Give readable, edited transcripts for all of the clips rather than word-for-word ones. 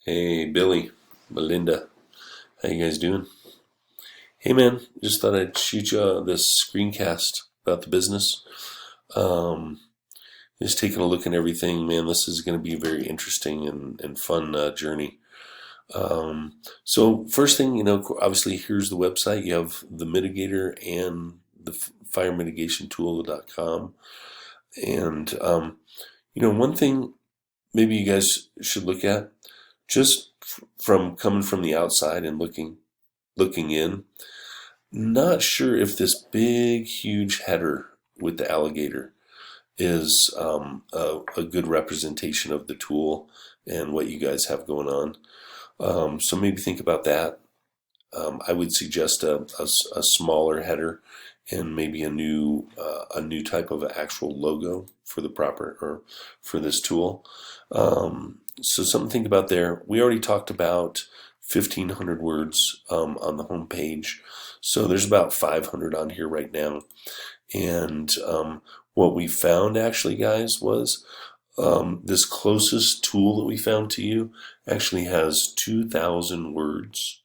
Hey, Billy, Melinda, how you guys doing? Hey, man, just thought I'd shoot you this screencast about the business. Um, just taking a look at everything, man. This is going to be a very interesting and fun journey. So first thing, obviously here's the website. You have the mitigator and the fire mitigation tool.com. And, one thing maybe you guys should look at just from coming from the outside and looking in. Not sure if this big, huge header with the alligator is a good representation of the tool and what you guys have going on. So maybe think about that. I would suggest a smaller header and maybe a new type of actual logo for the proper or for this tool. So something to think about there. We already talked about 1,500 words on the home page. So there's about 500 on here right now. And what we found actually, guys, was this closest tool that we found to you actually has 2,000 words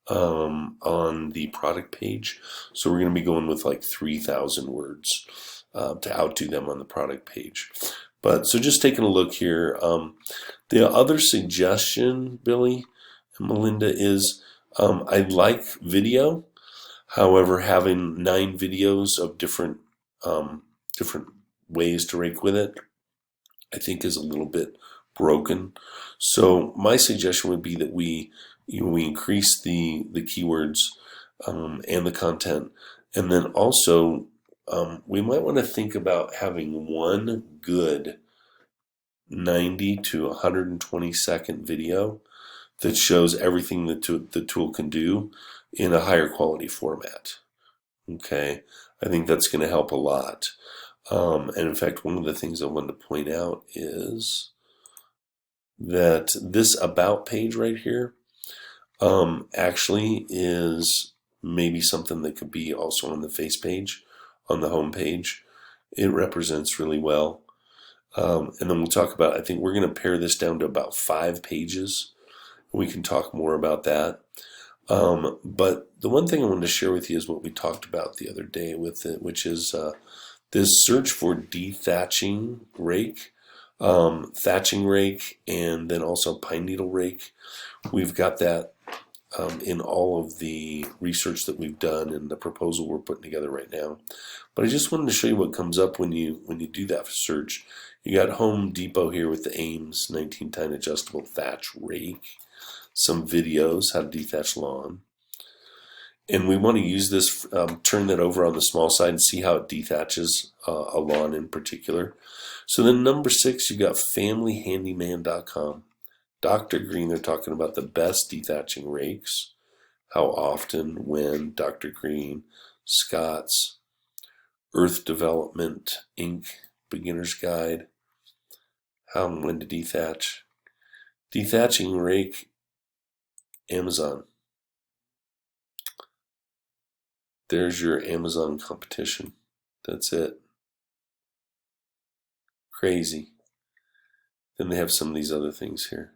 on the product page. So we're going to be going with like 3,000 words to outdo them on the product page. But so just taking a look here. The other suggestion, Billy and Melinda, is I like video. However, having 9 videos of different ways to rake with it, I think is a little bit broken. So my suggestion would be that we increase the keywords and the content, and then also we might want to think about having one good 90 to 120 second video that shows everything that the tool can do in a higher quality format. Okay, I think that's going to help a lot. And in fact, one of the things I wanted to point out is that this about page right here actually is maybe something that could be also on the face page, on the home page. It represents really well. And then we'll talk about, I think we're going to pare this down to about 5 pages. We can talk more about that. But the one thing I wanted to share with you is what we talked about the other day with it, which is this search for dethatching rake, thatching rake, and then also pine needle rake. We've got that in all of the research that we've done and the proposal we're putting together right now. But I just wanted to show you what comes up when you do that search. You got Home Depot here with the Ames 19-ton adjustable thatch rake, some videos how to dethatch lawn, and we want to use this, turn that over on the small side and see how it dethatches a lawn in particular. So then number 6, you got familyhandyman.com. Dr. Green, they're talking about the best dethatching rakes, how often, when, Dr. Green, Scott's, Earth Development Inc., Beginner's Guide, how and when to dethatch, dethatching rake, Amazon. There's your Amazon competition. That's it. Crazy. Then they have some of these other things here.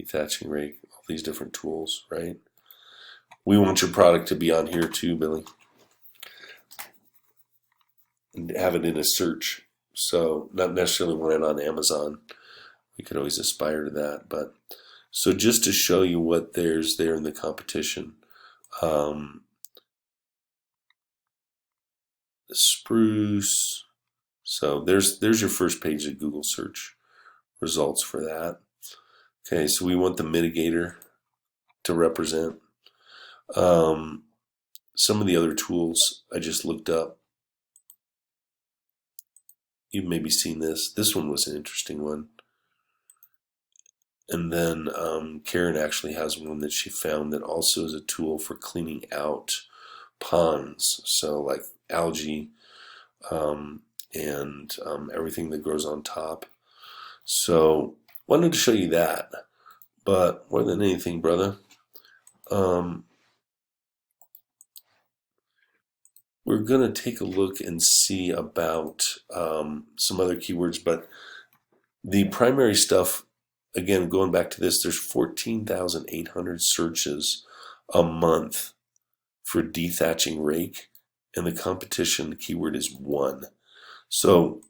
Dethatching rake, all these different tools, right? We want your product to be on here too, Billy. And have it in a search. So not necessarily want it on Amazon. We could always aspire to that. But so just to show you what there's there in the competition. Spruce. So there's your first page of Google search results for that. Okay, so we want the mitigator to represent. Some of the other tools I just looked up. You've maybe seen this. This one was an interesting one. And then Karen actually has one that she found that also is a tool for cleaning out ponds. So like algae and everything that grows on top. So wanted to show you that. But more than anything, brother, we're going to take a look and see about some other keywords. But the primary stuff again, going back to this, there's 14,800 searches a month for dethatching rake, and the competition keyword is 1. So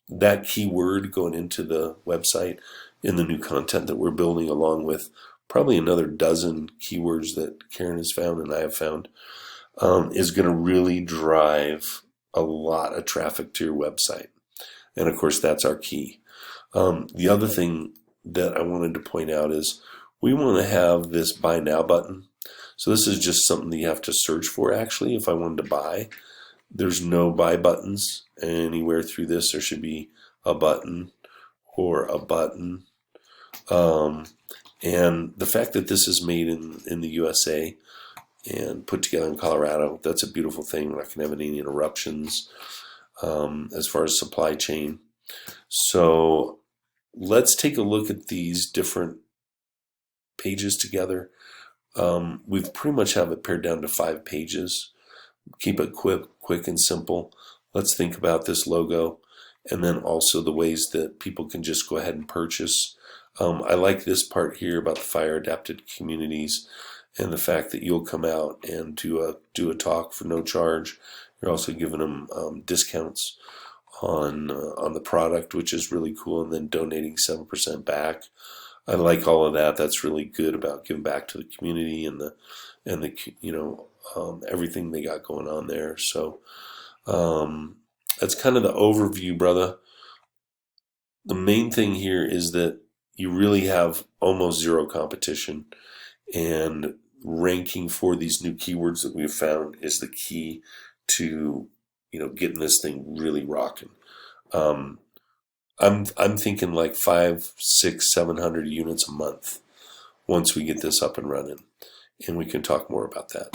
that keyword going into the website in the new content that we're building, along with probably another dozen keywords that Karen has found and I have found, is going to really drive a lot of traffic to your website. And of course, that's our key. The other thing that I wanted to point out is we want to have this buy now button. So this is just something that you have to search for. Actually, if I wanted to buy, there's no buy buttons anywhere through this. There should be a button or a button. And the fact that this is made in the USA and put together in Colorado, that's a beautiful thing. We're not going to have any interruptions as far as supply chain. So let's take a look at these different pages together. We've pretty much have it pared down to 5 pages. Keep it quick and simple. Let's think about this logo, and then also the ways that people can just go ahead and purchase. I like this part here about the fire adapted communities and the fact that you'll come out and do a talk for no charge. You're also giving them discounts on the product, which is really cool, and then donating 7% back. I like all of that. That's really good about giving back to the community and the everything they got going on there. So that's kind of the overview, brother. The main thing here is that you really have almost zero competition, and ranking for these new keywords that we've found is the key to getting this thing really rocking. I'm thinking like 500, 600, 700 units a month once we get this up and running, and we can talk more about that.